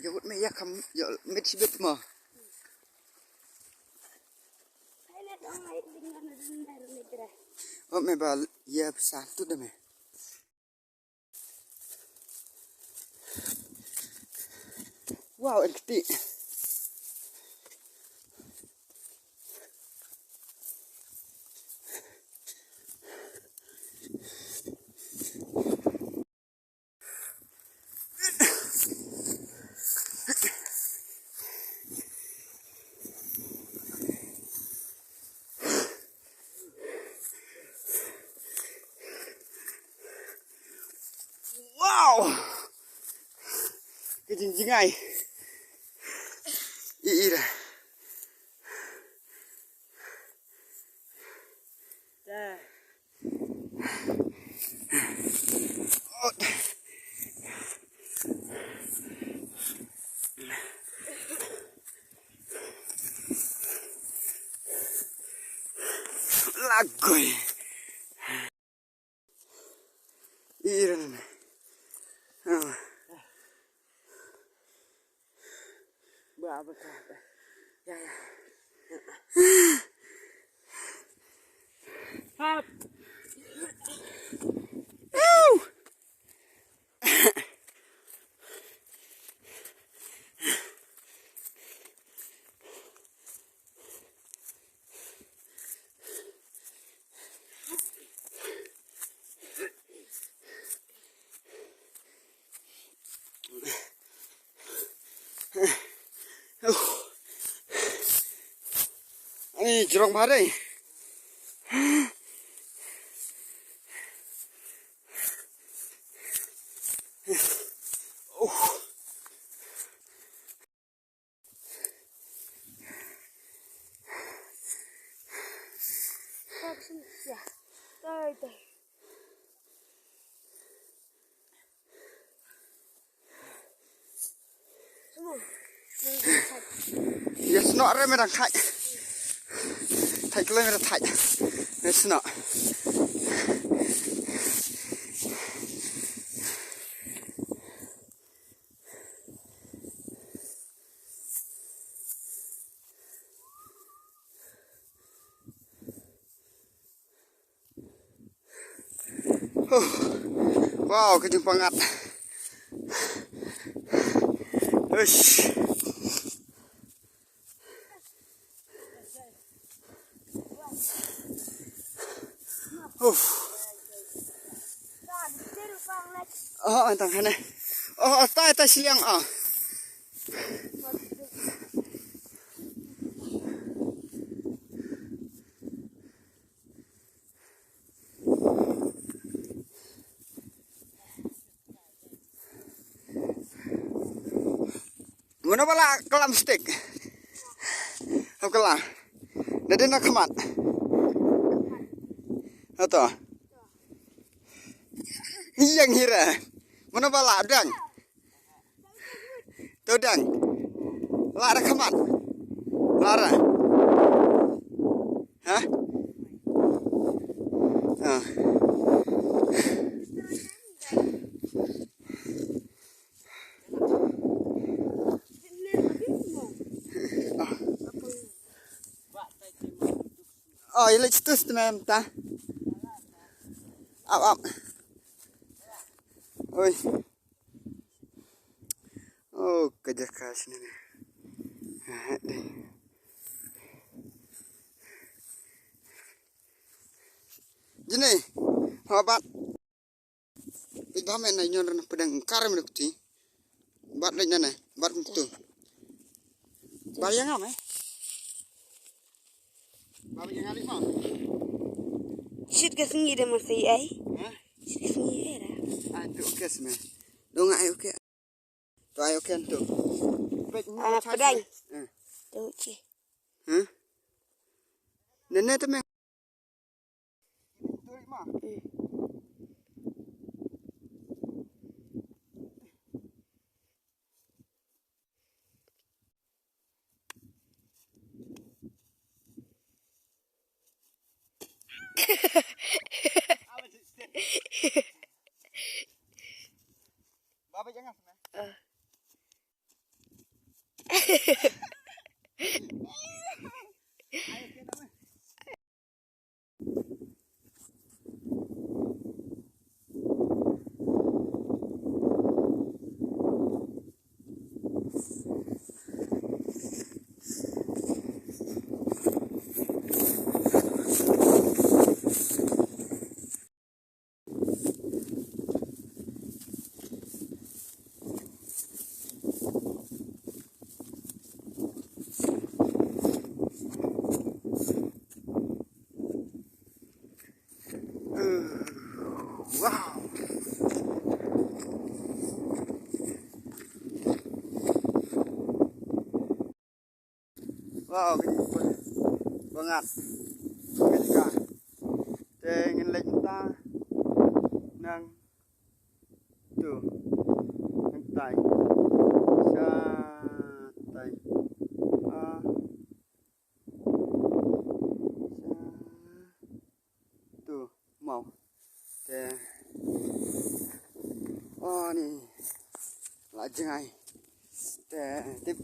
Yahut me yakam yo mit sibit mo. Oh me bal ya satu deh me. Wow, ekti. Wow, kejinjingai. Iya. Dah. Oh. Lagoy. Iya. Oh. Berapa kah? Ya. Hap. Ini jerong bare. Ya. Đây. Semua. Yes, not re me dang thai. Thai kle me dang thai. It's not. Wow, kejung pangat. Ush. Oh, antang hane. Oh, tai siliang ah. Mana bala kelam stick? Apa kelam? Dede nak kemat. Atau? Yang hira. Mana bala dang? Tuh dang. Lara kemat. Lara. Hah? Ah. Oh, ini terus teman ta. Up. Oi. Oh, kerja keras ni. Jini, habat. Iba men na nyon na pedang khar me kuti. Bat lek na bat tu. Bayang am eh. Baba yang ali ma. Shit ke sengi de masih ai. Hah? Shit ke sengi era. Ah, tu okey sme. Dong ai okey. Tu ai okey tu. Anak pedang. Tu ci. Hah? Nenek tu me. Tu ma. Baba jangan sme. Wow. Wow, cái banget. Ketika ingin lenta nang tuh nang tay sa tay tuh mau te nih lajeng ai te tip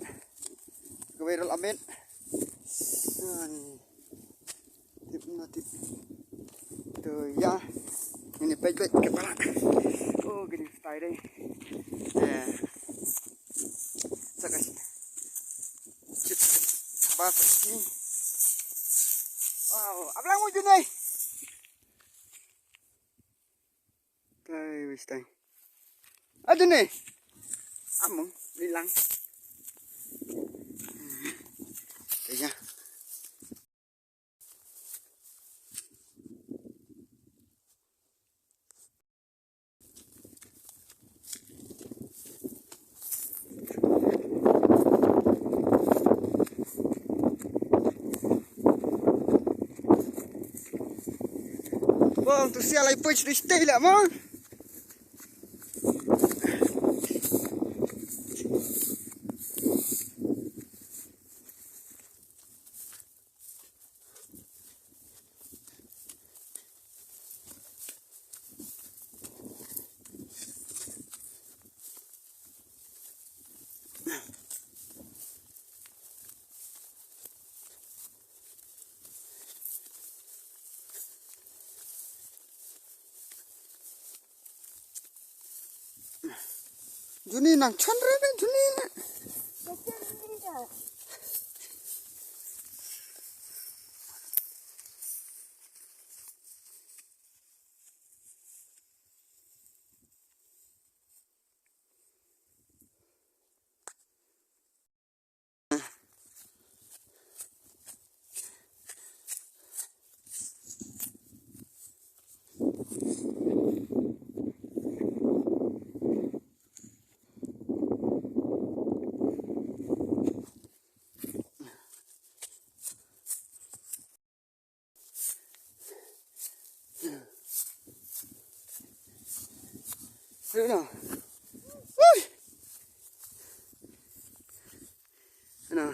kewerol amet nih tip tip tuh ya ini pej kepala gini tay đây sakas chip ba ini wow ablang mo dun eh tay wis tay aduh nih among lilang kayaknya bông tu xe lại push đi stay lại mà Juni nang chandra kan Juni na. Được nào. Ui. Nào.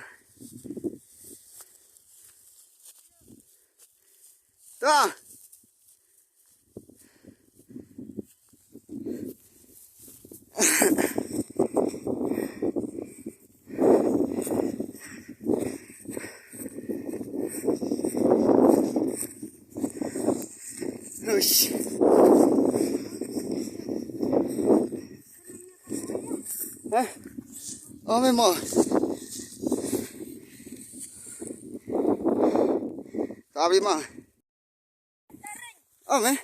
Đó. Ush. Hả? Ôm em mò. Tao đi mà. Ôm em.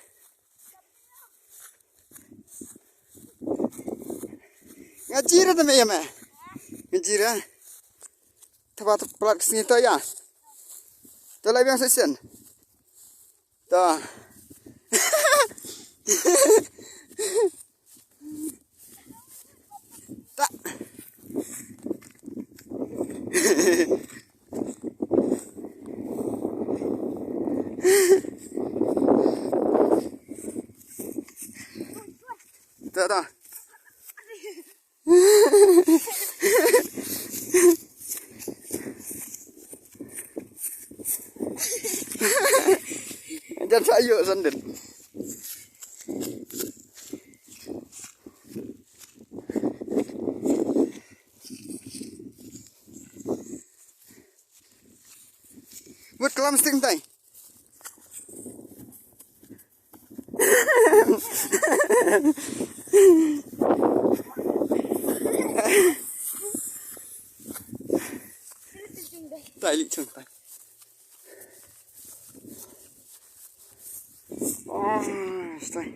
Ngaji ra tame ya me. Ngaji ra. Thapa pelat kesini to ya. To lai biang sesen. To. Tak. Tak tak. Jangan sayur sandal. Buat kelam sting tay. Tay li chung tay. Oh, stay.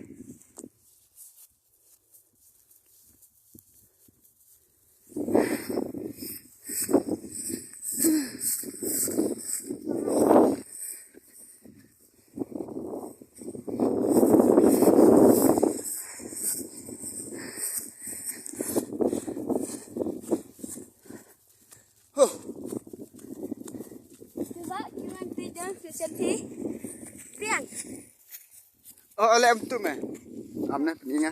Oh, oleh betul meh. Amna peninga.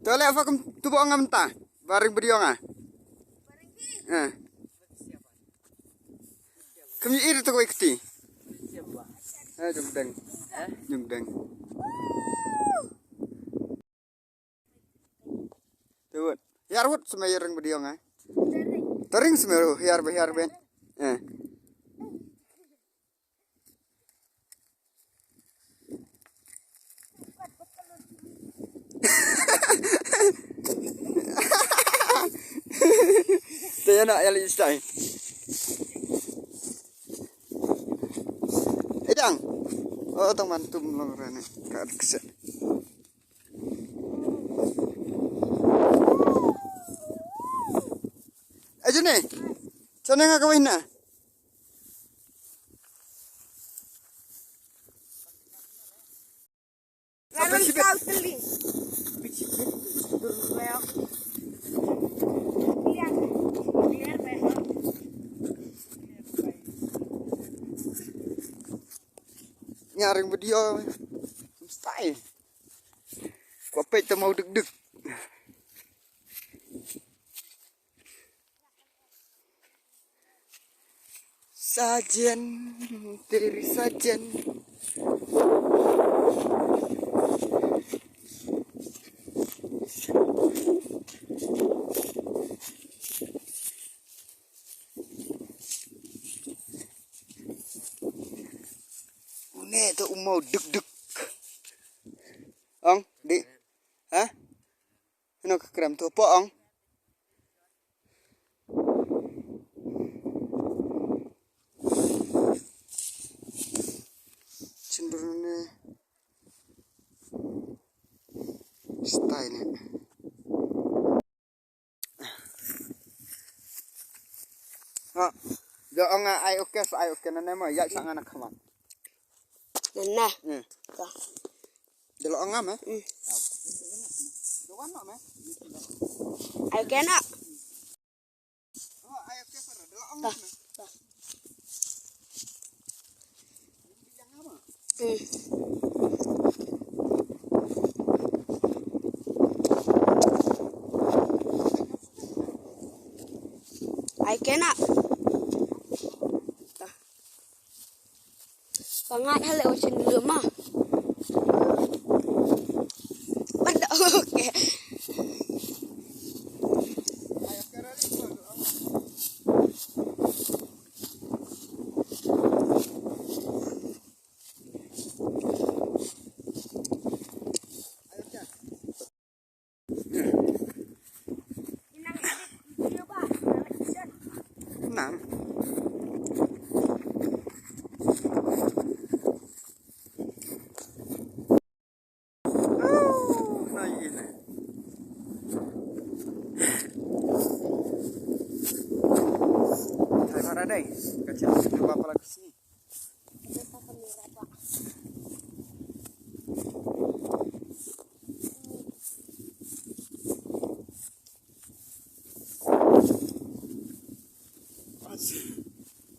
Toleh apa kem tubuh ngam ta? Bareng beriong ah. Kami iri tu kau ikuti. Jumdeng. Jumdeng. Tuh. Hiar wut semayang beriong ah. Tering semeru hiar ben. Dia nak yang istai. Edang. Oh, teman tum lorane. Kat keset. Aja nih. Sana ngak kawin na. Lalu kau teling. Nyaring video mesti. Kau pet mau deg-deg. Sajen, teri sajen. Une tu mau deg-deg. Ong, di. Hah? Ini keram tu apa, Ong? Cenderungnya style. Ah, jangan ai oke nana mah ya sangat nak kaman. Nana. Kah. Delok ngam eh. Ayo kena. Oh, ayo oke sar delok ngam. Ayo kena. Pangat hal ucin dulu mah. Benda oke. Nam. Mana deh? Kecil coba apa lagi sini?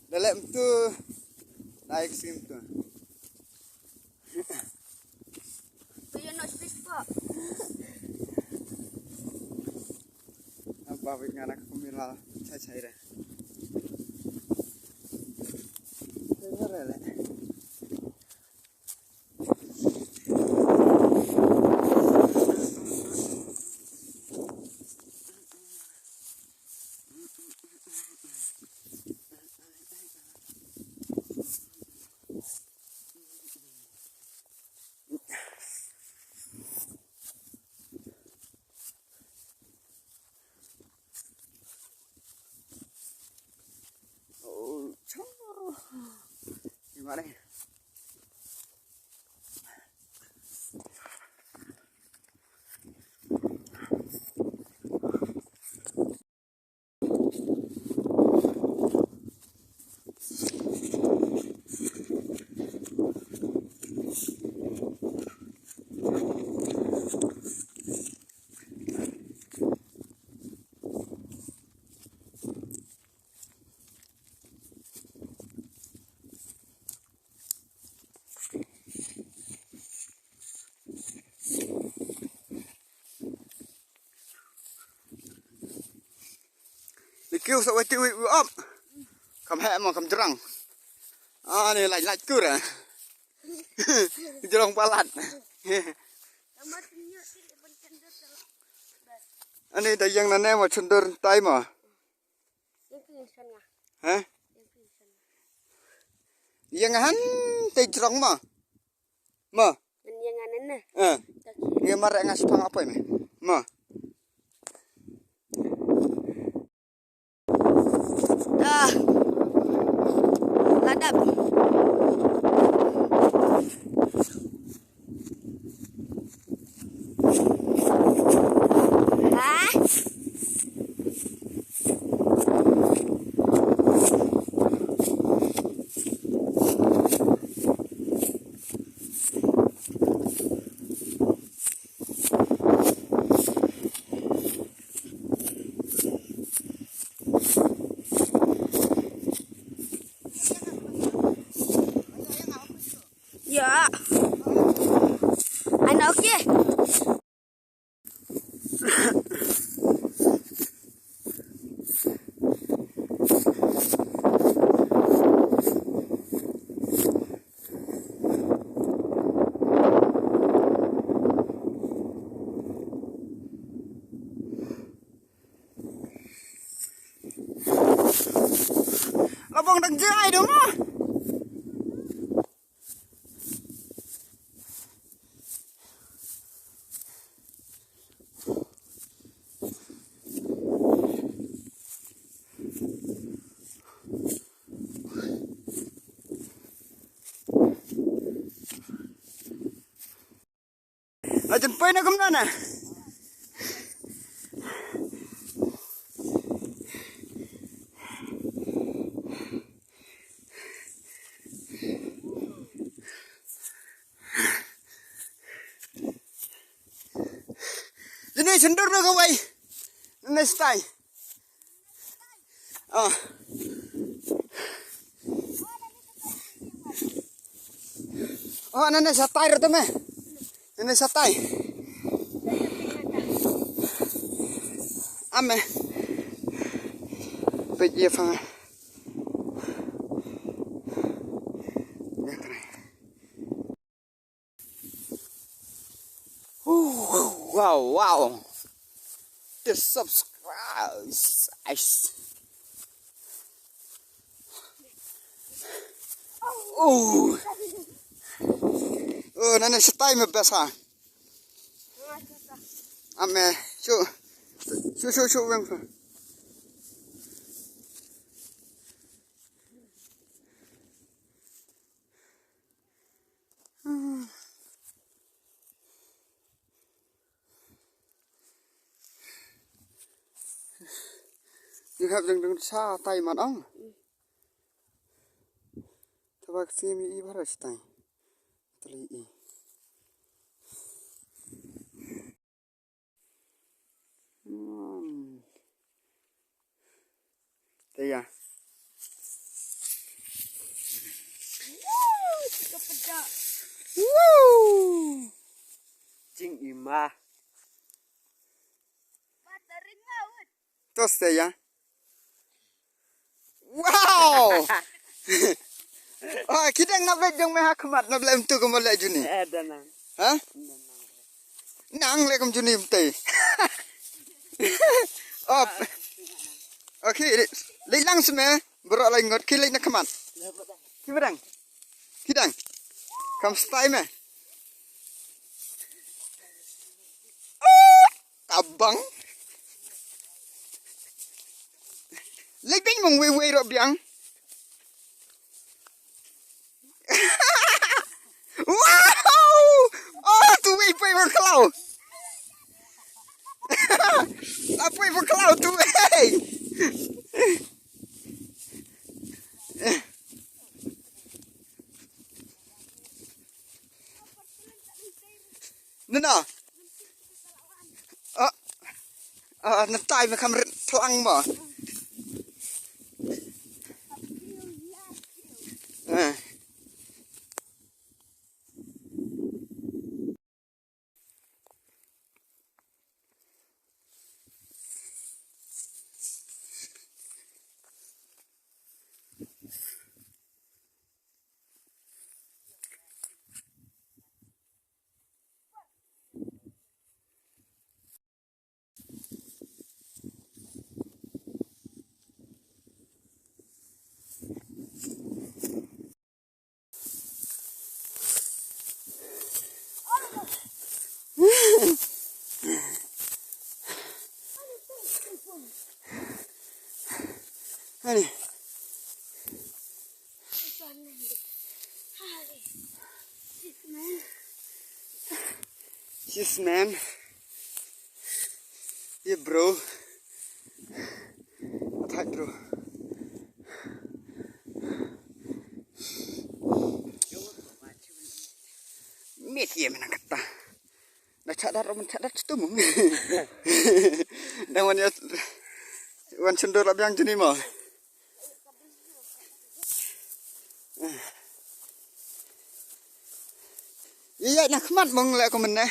Dalam tu naik sim tu. Punya nak speed pak. Apa anak pemilal cai dah. Dengar le. ở đây. Kêu sao vậy tiêu ốp cầm hẹ mà cầm trăng này lạnh cứ rồi trăng ba lạnh anh ấy tại dân là nem mà chân đơn tay mà hả dân hắn tay trăng mà nghe mà rẽ ngang sang apa ini mà Ladap. Hah? Dạ. Anh ở kia. Abang đang chơi đúng không? Ở trên phơi nó cũng đó nè. Ini sendur na kaway. Next time. Oh, nene satay rito me. Nene satay. Ame. Pwede fanga. Wow. Just subscribe. Oh, nene satay me besa. Ame, show, bang. You have deng sa tay man ang. Tabak simi I baras tay. Tali I. Taya. Woo! Jing ima. Tos taya. Wow! Oh, kita ngabek jong meh akmat na blem tu kemal lek juni. Danang. Hah? Nang lek kem juni mte. Op. Okay, leilang sme berok lai ngot ki lek nak kemat. Ki berang. Kidang. Kam stay me. Abang. Lek bing mong we ro biang. nó tay mà không thlang bỏ này yes man yeah bro attack bro mệt gì mà nặng ta đã chặt đất tu mùng đangวันฉันโดนรับยังจะนี่มั้งยี่ใหญ่นักมัดมองแล้วก็มันนะ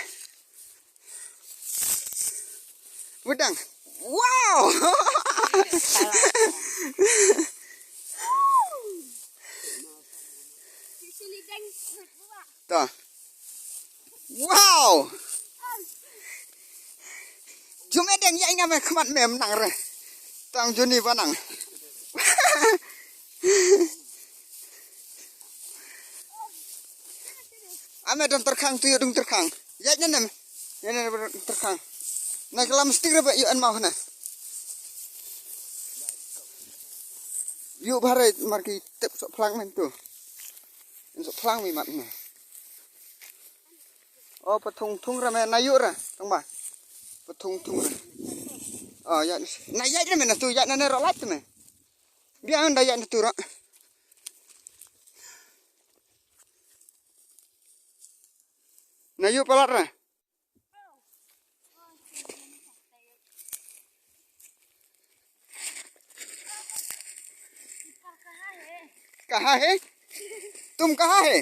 วุ้ดังว้าวต่อว้าวจุ่มเด้งใหญ่งั้นไหมขมัดแม่มหนังเลยตั้งจุนี่ว่าหนังAme dong terkang tu, dong terkang. Ya jangan, jangan terkang. Nak kelam mesti kerja yuk an mau na. Yuk barai marki tep sok pelang men tu. Sok pelang mi mat ni. Oh petung tung ramai na yuk ra, tong ba. Petung tung ra. Oh ya, na ya jangan men tu, ya na rolat tu men. Biar anda ya tu ra. Na yuk pelat ra. कहाँ है तुम कहाँ है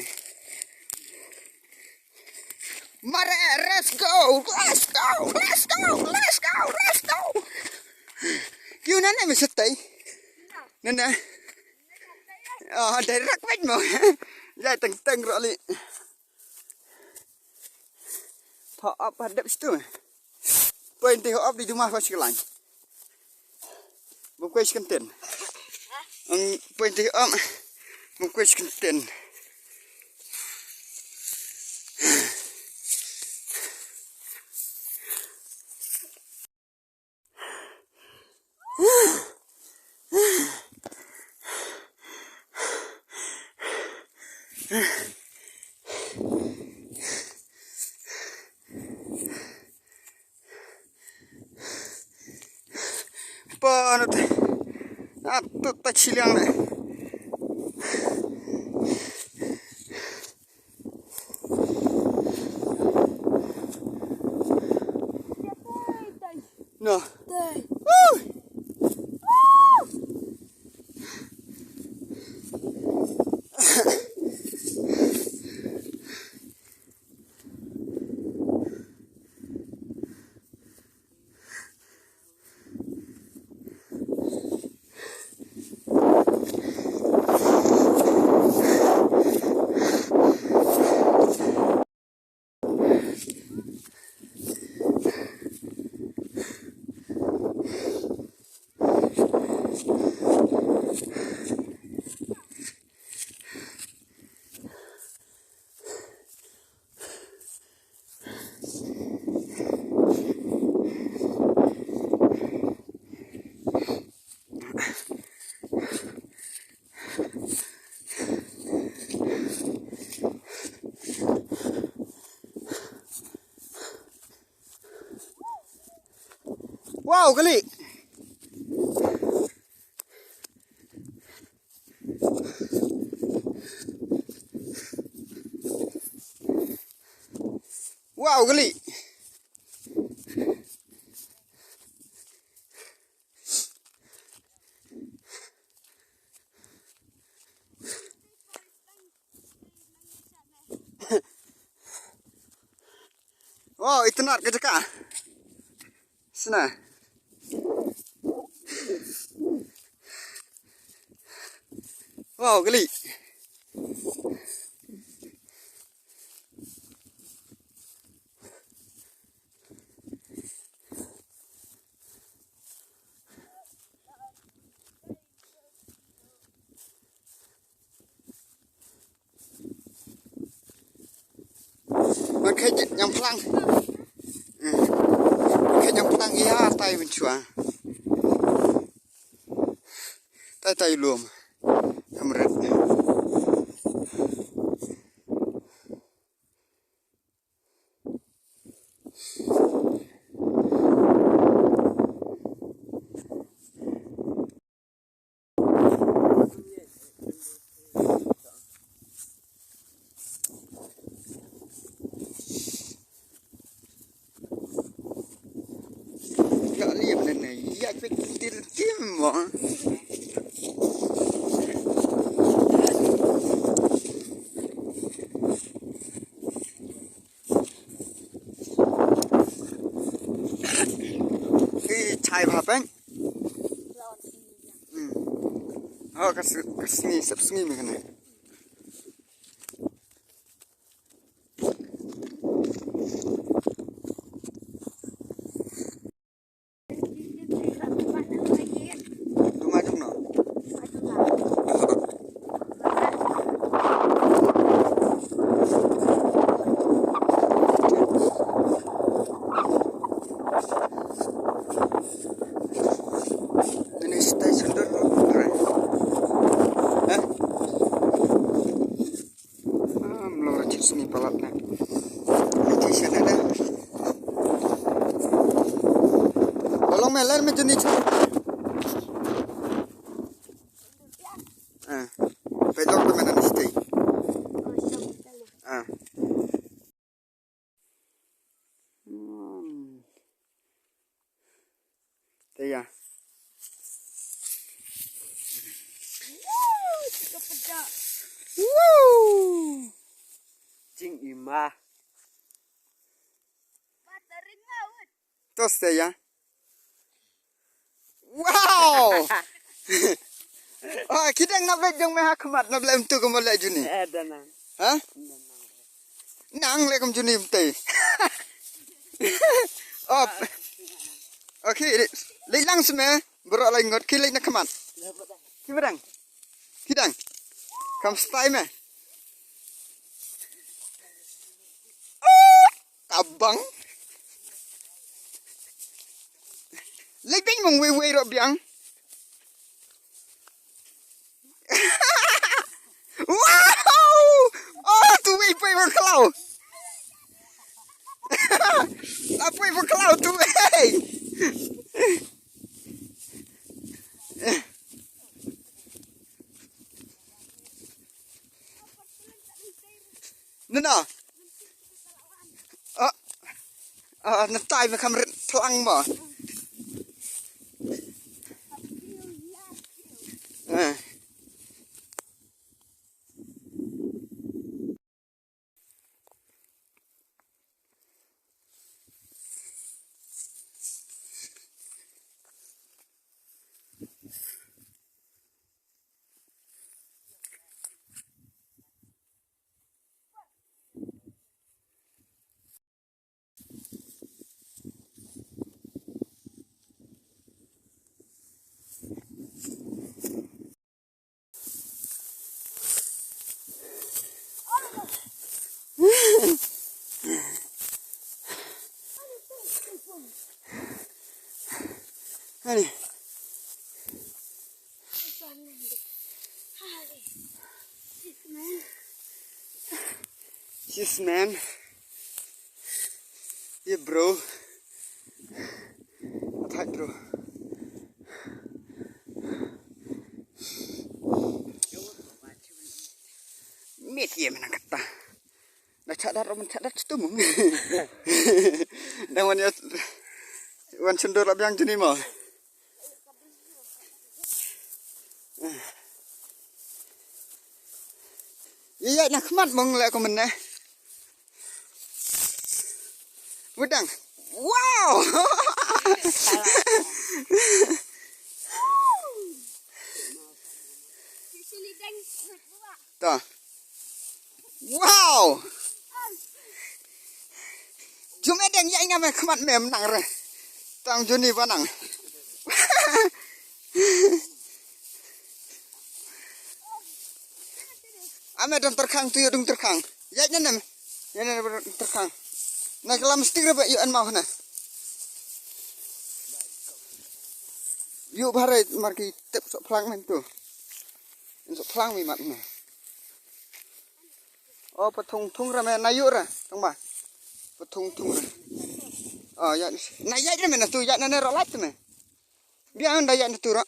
मरे let's go क्यों ना नहीं सकते nên nè để rắc vết mà dây từng từng rồi đi họ ấp hạt đập chứ bên thì họ ấp đi chúng ta phải xí lạnh một quay xí tiền bên thì ấp một quay xí tiền Panut, tu tak silang le. No. Wow, kali. Wow, kali. Wow, tynnat ke cakap. Sana. Wow, geli. Makai yang pelang. Makai yang pelang iya tai mencua. Tai lum. Kamret. Gak lihat nenek. Ya pikir tim mo. Chai apa? Oh, kasih subscribe kan? Rumah jom no. Ini stasiun dulu. Hah? Belum rajin sini palatnya. Stasiun ada. Tolong meler menjenis. Pelok tu mana mesti. Ya. Woo! Jing imah. Terus ya. Wow! Oh, kita ngabek jong meh akmat nablem tu kemolek juni. Danang. Hah? Nang le kem juni mte. Oh. Okay, leilang sme berok lai ngot kilai nak kemat. Kiberang. Kidang. Kam stay me. Tabang. Leiping mong we ro biang. Wow! Oh, tu we pay for cloud. Apa for cloud tu hey. Nana. Nantai me kamret telang mo. Hani. Yes, man. Yeah, bro. Attack, bro. Meet him na kata. Na cadar tu mung. Dan wan cendur labiang jenis mo. Iya nak kemat mong le ko men ne. Pedang. Wow. Tuh. Wow. Cuma deng ya ingat me kemat me menang re. Tang Joni panang. Ame dong terkang tu dong terkang. Ya nana me. Ya nana terkang. Nah kalau mesti re yuk an mau na. Yuk bare marki tep sok plang men tu. Sok plang mi mat na. Oh patung tung ra me na yuk ra. Tong ba. Patung tung ra. Oh ya na ya re me na tu ya nana ro lat me. Dia anda ya na tu ra.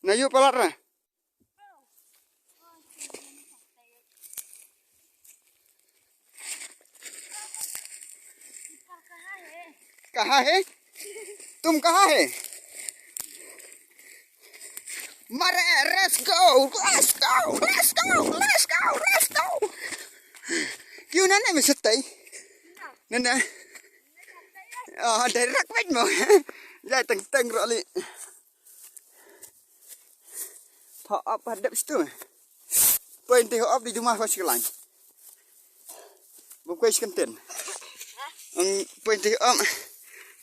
Na yuk palat ra. कहाँ है तुम कहाँ है मारे let's go क्यों ना नहीं मिलता ही ना ना direct back mà dài tầng tầng rồi đi họ up hadap situ point họ up di rumah pas sekali bukan sekentin point up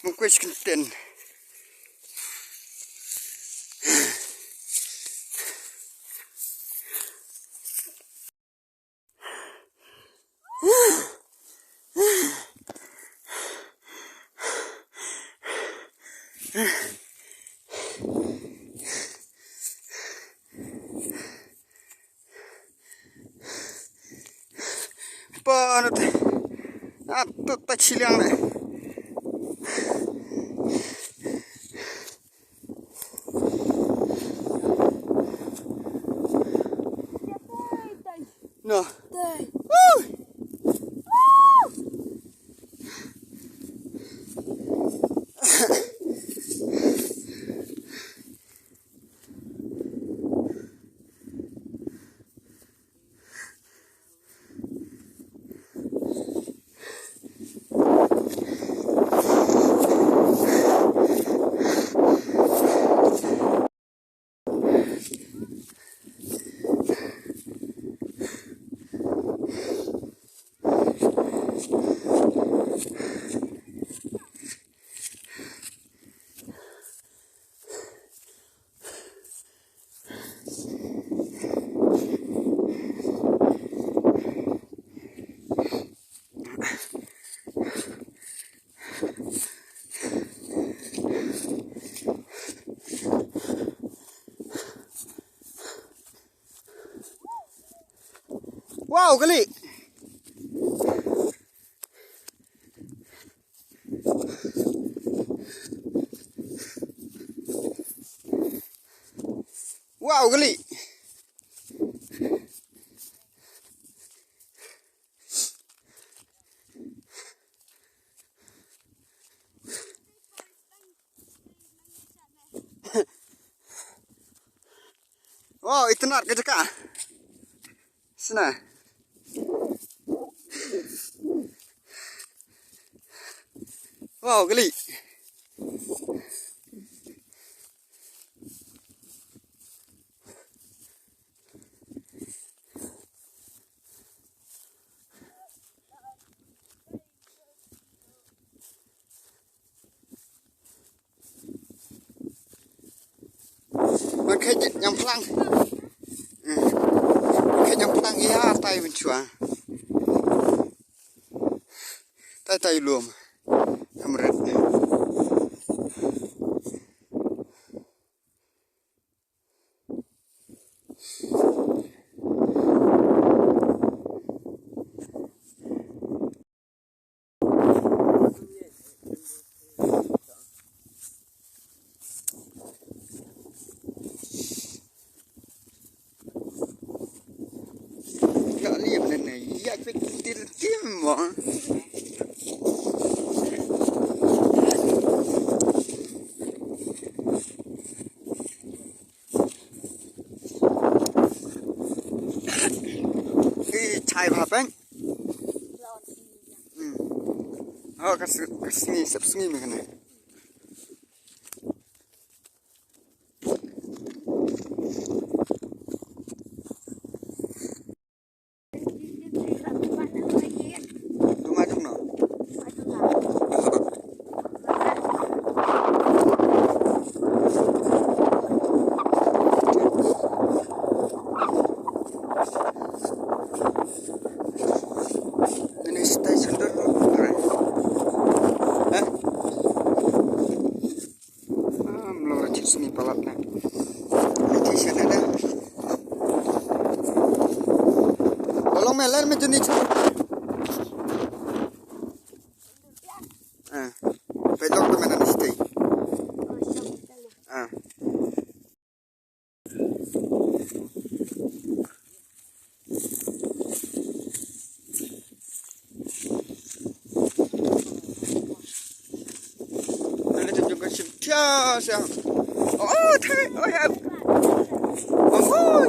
bukan sekentin Panut, atut tak silang le. No. Wow, kali. Wow, kali. Wow, itu nak kejaka. Sana. Wow, geli. Makanya yang pelang. Makanya yang pelang iya tai mencua. Tai lum. Hamret. Gak lihat nenek, ya pikir tim bang. bapeng. Oh, kasih sepsungi macam ni. Tu macam no. Ini stasiun dulu. Melorot sini palatnya. Stasiun ada. Tolong meler macam ni. Pelok tu mana mesti. Mana tu juga siapa siapa. Oh, thay, oh ya. Oh.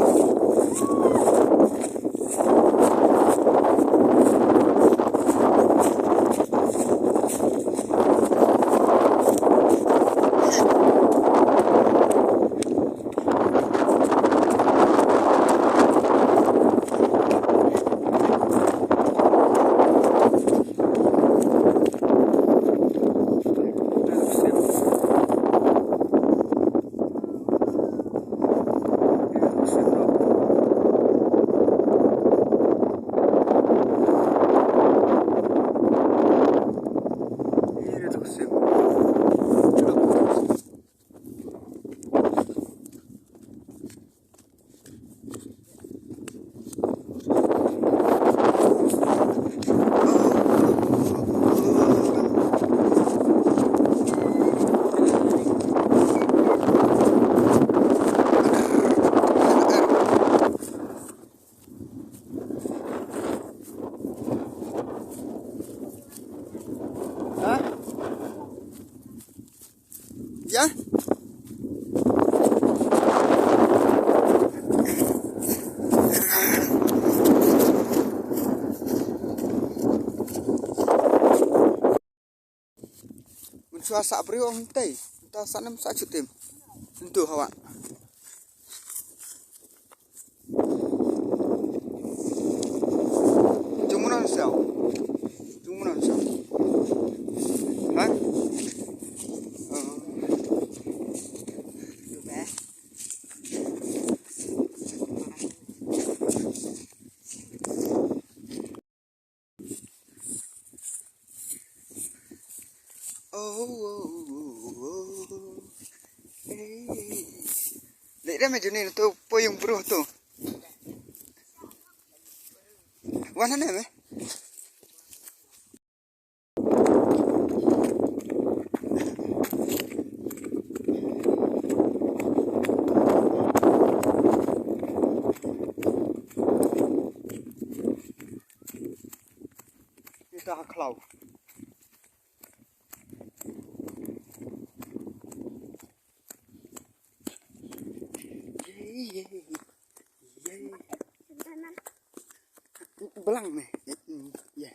Ya. Mencuasa beri orang teh. Kita sana masak cutim. Tentu hawa. Jumunan siau. Jumunan siau. Hah? Lihat dah macam ni tu poyong beruh tu. Warna ni apa? Kita kelau. Belang ni. Ya.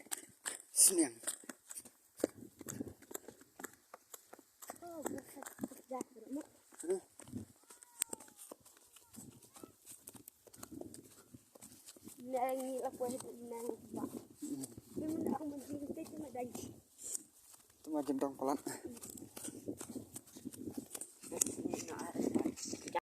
Seniang. Nangi aku itu nang pak. Memang aku mesti cuma dah. Tu macam dong pelan.